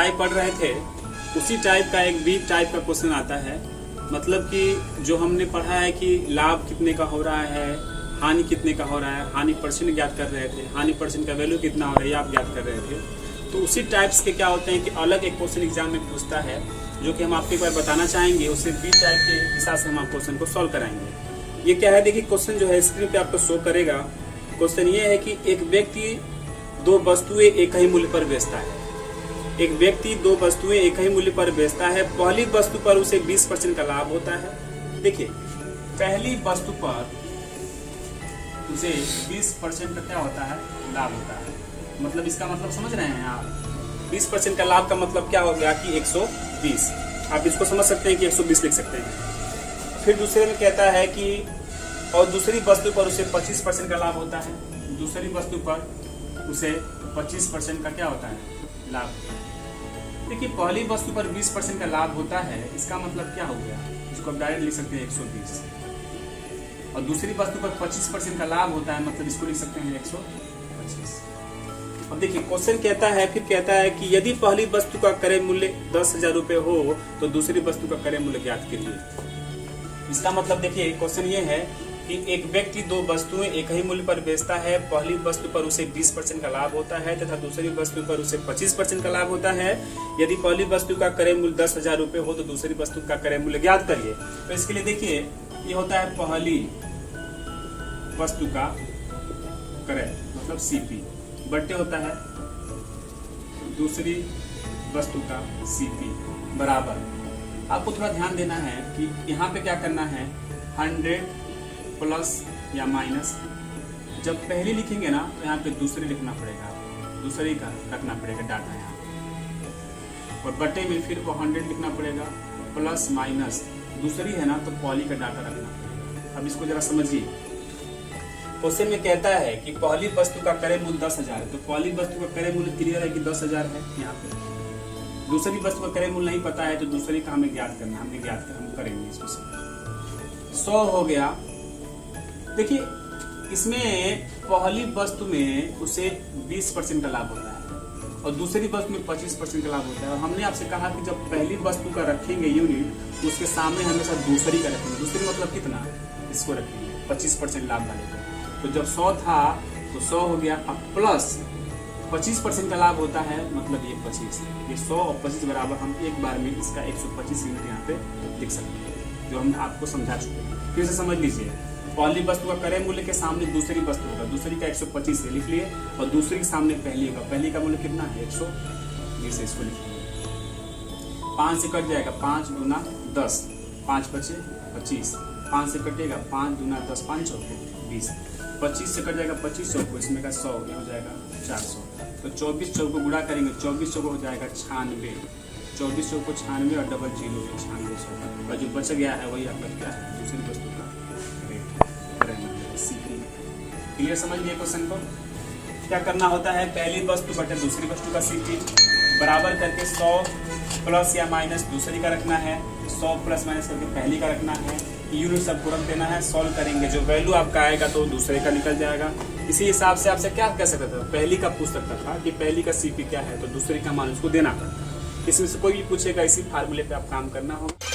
Type पढ़ रहे थे उसी टाइप का एक बी टाइप का क्वेश्चन आता है। मतलब कि जो हमने पढ़ा है कि लाभ कितने का हो रहा है, हानि कितने का हो रहा है, हानि परसेंट ज्ञात कर रहे थे, हानि परसेंट का वैल्यू कितना हो रहा है ये आप ज्ञात कर रहे थे। तो उसी टाइप्स के क्या होते हैं कि अलग एक क्वेश्चन एग्जाम में पूछता है जो कि हम आपको एक बार बताना चाहेंगे। उससे बी टाइप के हिसाब से हम क्वेश्चन को सॉल्व कराएंगे। ये क्या है, देखिए क्वेश्चन जो है स्क्रीन पे आपको शो करेगा। क्वेश्चन ये है कि एक व्यक्ति दो वस्तुएं एक ही मूल्य पर बेचता है। एक व्यक्ति दो वस्तुएं एक ही मूल्य पर बेचता है। पहली वस्तु पर उसे 20% का लाभ होता है। देखिए पहली वस्तु पर उसे 20% का क्या होता है, लाभ होता है। मतलब इसका मतलब समझ रहे हैं आप, 20% का लाभ का मतलब क्या हो गया कि 120। आप इसको समझ सकते हैं कि 120 लिख सकते हैं। फिर दूसरे में कहता है कि और दूसरी वस्तु पर उसे 25% का लाभ होता है। दूसरी वस्तु पर उसे 25% का क्या होता है, लाभ। देखिए पहली वस्तु पर 20% का लाभ होता है, इसका मतलब क्या हो गया, इसको आप डायरेक्ट लिख सकते हैं 120। और दूसरी वस्तु पर 25% का लाभ होता है, मतलब इसको लिख सकते हैं 125। अब देखिए क्वेश्चन कहता है, फिर कहता है कि यदि पहली वस्तु का क्रय मूल्य 10,000 रुपए हो तो दूसरी वस्तु का क्रय मूल्य ज्ञात कीजिए। इसका मतलब देखिए क्वेश्चन ये है कि एक व्यक्ति दो वस्तुएं एक ही मूल्य पर बेचता है। पहली वस्तु पर उसे 20% का लाभ होता है तथा दूसरी वस्तु पर उसे 25% का लाभ होता है। यदि पहली वस्तु का क्रय मूल्य 10,000 रुपए हो तो दूसरी वस्तु का क्रय मूल्य ज्ञात करिए। तो इसके लिए देखिए ये होता है पहली वस्तु का क्रय मतलब सीपी बट्टे होता है दूसरी वस्तु का सीपी बराबर। आपको थोड़ा ध्यान देना है कि यहाँ पे क्या करना है, 100 प्लस या माइनस। जब पहली लिखेंगे ना तो यहाँ पे दूसरी लिखना पड़ेगा, दूसरी का रखना पड़ेगा डाटा यहाँ। और बटे में फिर वो 100 लिखना पड़ेगा प्लस माइनस दूसरी है ना तो पहली का डाटा रखना पड़ेगा। अब इसको जरा समझिए। क्वेश्चन में कहता है कि पहली वस्तु का क्रय मूल्य 10,000 है, तो पहली वस्तु का क्रय मूल्य क्लियर है कि 10,000 है यहाँ पे। दूसरी वस्तु का क्रय मूल्य नहीं पता है तो दूसरी का हमें ज्ञात करना, हमने ज्ञात कर हम करेंगे इसको। 100 हो गया। देखिए इसमें पहली वस्तु में उसे 20% का लाभ होता है और दूसरी वस्तु में 25% का लाभ होता है। और हमने आपसे कहा कि जब पहली वस्तु का रखेंगे यूनिट उसके सामने हमेशा दूसरी का रखेंगे। दूसरी मतलब कितना, इसको रखेंगे 25% लाभ वाले को। तो जब 100 था तो 100 हो गया। अब प्लस 25% का लाभ होता है मतलब ये 25। ये 100 और 25 बराबर हम एक बार में इसका 125 यूनिट यहाँ पे लिख सकते हैं, जो हम आपको समझा चुके हैं। फिर से समझ लीजिए, पहली वस्तु का क्रय मूल्य के सामने दूसरी वस्तु होगा, दूसरी का 125 से लिख लिए और दूसरी के सामने पहली होगा। पहली का मूल्य कितना है 120 से इसको लिख लिए। 5 से कट जाएगा 5 दूना 10, 5 बचे 25। 5 से कटेगा 5 दूना 10, 5 चौके 20। 25 से कट जाएगा 25 चौको, इसमें का 100 हो जाएगा 400। तो 24 चौको गुणा करेंगे, 24 चौको हो जाएगा 96। 24 चौको 96 और डबल 0 96 और जो बच गया है वही आपका क्या है, दूसरी वस्तु का सीपी। क्लियर समझ लिए क्वेश्चन को। क्या करना होता है, पहली वस्तु बटे दूसरी वस्तु का सीपी बराबर करके 100 प्लस या माइनस दूसरी का रखना है, 100 प्लस माइनस करके पहली का रखना है। यूनिट सबको रख देना है, सॉल्व करेंगे, जो वैल्यू आपका आएगा तो दूसरे का निकल जाएगा। इसी हिसाब से आपसे क्या कह सकता था, पहली का पूछ सकता था कि पहली का सीपी क्या है तो दूसरी का मान उसको देना पड़ता है। इसमें से कोई भी पूछेगा, इसी फार्मूले पे आप काम करना होगा।